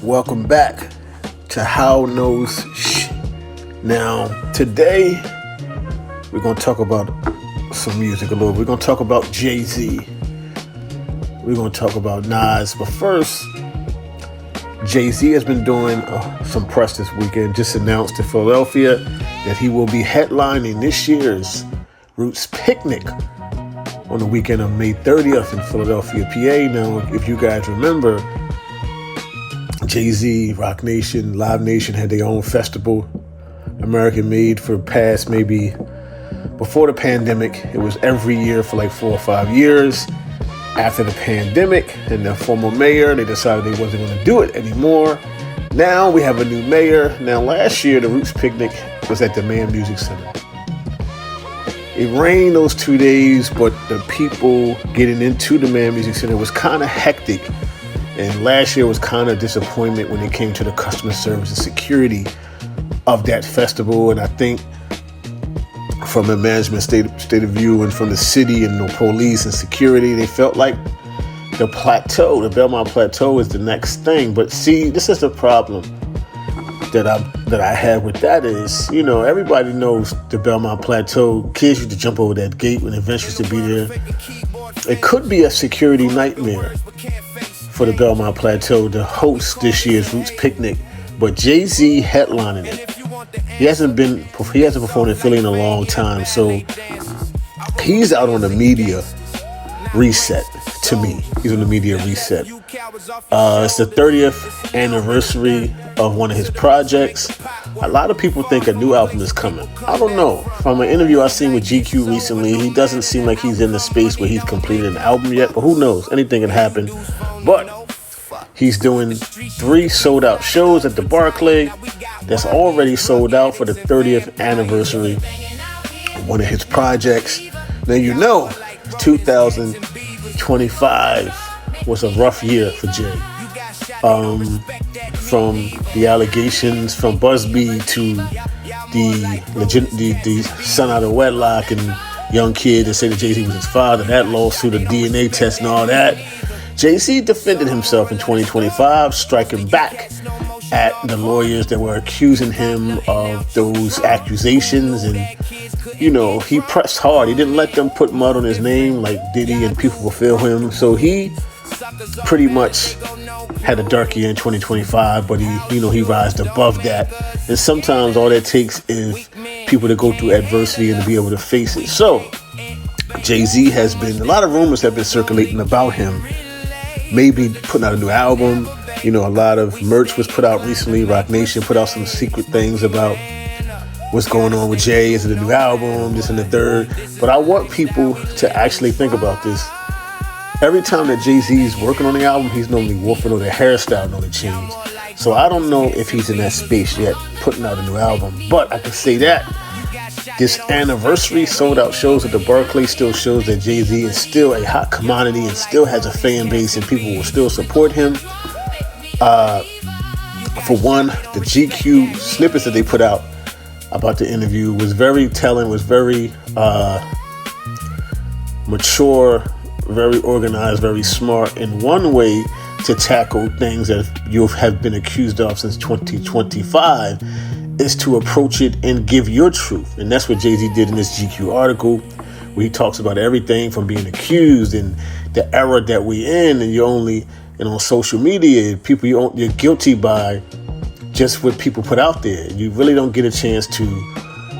Welcome back to Lnows. Now, today we're going to talk about some music a little. We're going to talk about Jay-Z. We're going to talk about Nas. But first, Jay-Z has been doing some press this weekend. Just announced in Philadelphia that he will be headlining this year's Roots Picnic on the weekend of May 30th in Philadelphia, PA. Now, if you guys remember, Jay-Z, Rock Nation, Live Nation had their own festival, American made for past maybe before the pandemic. It was every year for like 4 or 5 years. After the pandemic and the former mayor, they decided they wasn't going to do it anymore. Now we have a new mayor. Now last year, the Roots Picnic was at the Mann Music Center. It rained those 2 days, but the people getting into the Mann Music Center was kind of hectic. And last year was kind of disappointment when it came to the customer service and security of that festival. And I think from the management state of view and from the city and the police and security, they felt like the Belmont Plateau is the next thing. But see, this is the problem that I have with that is, everybody knows the Belmont Plateau. Kids used to jump over that gate when events used to be there. It could be a security nightmare for the Belmont Plateau to host this year's Roots Picnic, but Jay-Z headlining it. He hasn't performed in Philly in a long time, so he's out on the media reset. To me, he's on the media reset. It's the 30th anniversary of one of his projects. A lot of people think a new album is coming. I don't know. From an interview I've seen with GQ recently, he doesn't seem like he's in the space where he's completed an album yet, but who knows? Anything can happen. But he's doing 3 sold-out shows at the Barclay that's already sold out for the 30th anniversary of one of his projects. Now, 2025 was a rough year for Jay. From the allegations from Busby to the son out of wedlock and young kid that said that Jay-Z was his father, that lawsuit, the DNA test and all that. Jay-Z defended himself in 2025, striking back at the lawyers that were accusing him of those accusations. And, he pressed hard. He didn't let them put mud on his name like Diddy and people will feel him. So he pretty much had a dark year in 2025, but he rised above that. And sometimes all that takes is people to go through adversity and to be able to face it. So Jay-Z a lot of rumors have been circulating about him maybe putting out a new album. A lot of merch was put out recently. Rock Nation put out some secret things about what's going on with Jay. Is it a new album? This and the third. But I want people to actually think about this. Every time that Jay-Z's working on the album, he's normally wolfing or their hairstyle normally change. So I don't know if he's in that space yet, putting out a new album. But I can say that this anniversary sold-out shows at the Barclay still shows that Jay-Z is still a hot commodity and still has a fan base and people will still support him. For one, the GQ snippets that they put out about the interview was very telling, was very mature, very organized, very smart in one way to tackle things that you have been accused of since 2025 is to approach it and give your truth. And that's what Jay-Z did in this GQ article, where he talks about everything from being accused and the era that we're in, and you're only, on social media, you're guilty by just what people put out there. You really don't get a chance to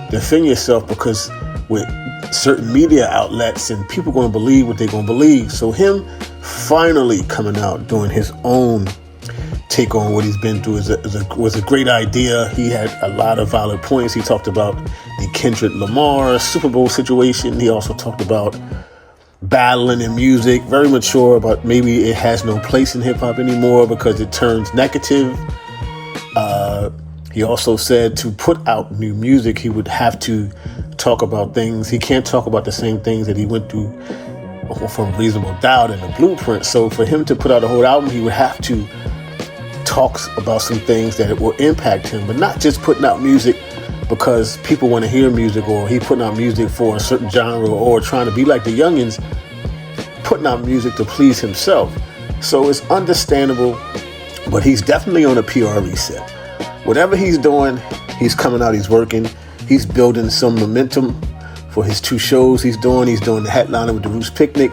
defend yourself because with certain media outlets and people going to believe what they're going to believe. So him finally coming out doing his own take on what he's been through was a great idea. He had a lot of valid points. He talked about the Kendrick Lamar Super Bowl situation. He also talked about battling in music, very mature about maybe it has no place in hip-hop anymore because it turns negative. He also said to put out new music, he would have to talk about things. He can't talk about the same things that he went through from Reasonable Doubt and the Blueprint. So for him to put out a whole album, he would have to talk about some things that it will impact him, but not just putting out music because people want to hear music, or he putting out music for a certain genre, or trying to be like the youngins, putting out music to please himself. So it's understandable But he's definitely on a PR reset. Whatever he's doing, he's coming out, he's working, he's building some momentum for his 2 shows he's doing. He's doing the headliner with the Roots Picnic.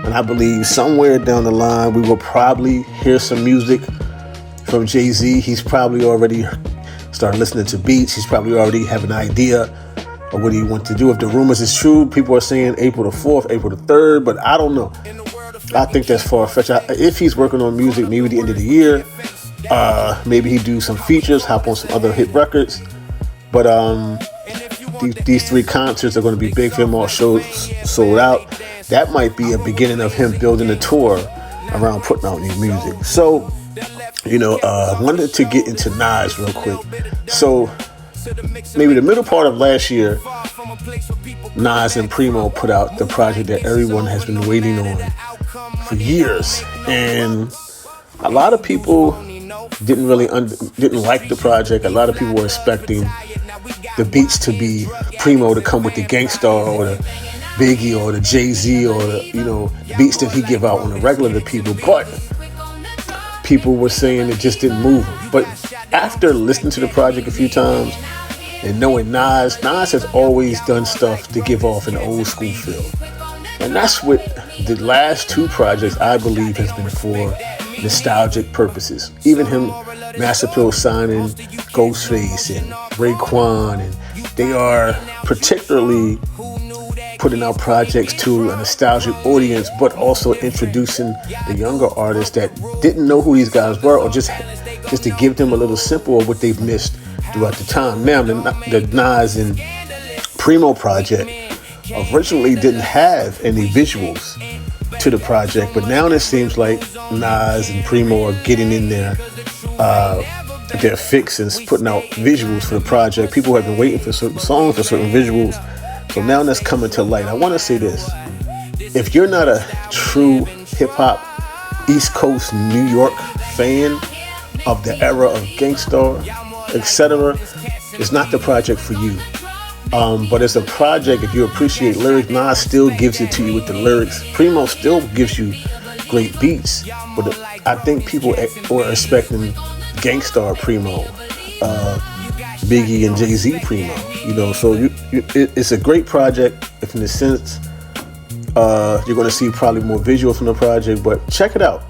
And I believe somewhere down the line, we will probably hear some music from Jay-Z. He's probably already started listening to beats. He's probably already have an idea of what he wants to do. If the rumors is true, people are saying April the 4th, April the 3rd, but I don't know. I think that's far-fetched. If he's working on music, maybe the end of the year, maybe he do some features, hop on some other hit records. But these 3 concerts are going to be big for him. All shows sold out. That might be a beginning of him building a tour around putting out new music. So, I wanted to get into Nas real quick. So, maybe the middle part of last year, Nas XPremo put out the project that everyone has been waiting on for years. And a lot of people didn't like the project. A lot of people were expecting the beats to be Premo to come with the Gangstar or the Biggie or the Jay-Z or the beats that he give out on the regular to people, but people were saying it just didn't move him. But after listening to the project a few times and knowing Nas has always done stuff to give off an old school feel, and that's what the last 2 projects I believe has been for nostalgic purposes. Even him, Master Pill signing Ghostface and Raekwon, and they are particularly putting out projects to a nostalgic audience, but also introducing the younger artists that didn't know who these guys were, or just to give them a little sample of what they've missed throughout the time. Now, the Nas and Premo project originally didn't have any visuals to the project, but now it seems like Nas and Premo are getting in there, their fix and putting out visuals for the project. People have been waiting for certain songs, for certain visuals. So now that's coming to light. I want to say this. If you're not a true hip-hop, East Coast, New York fan of the era of Gangstar, etc., it's not the project for you. But it's a project, if you appreciate lyrics, Nas still gives it to you with the lyrics. Premo still gives you great beats. But I think people were expecting Gangstar Premo, Biggie and Jay-Z Premo, so it's a great project. If in a sense, you're going to see probably more visuals from the project, but check it out.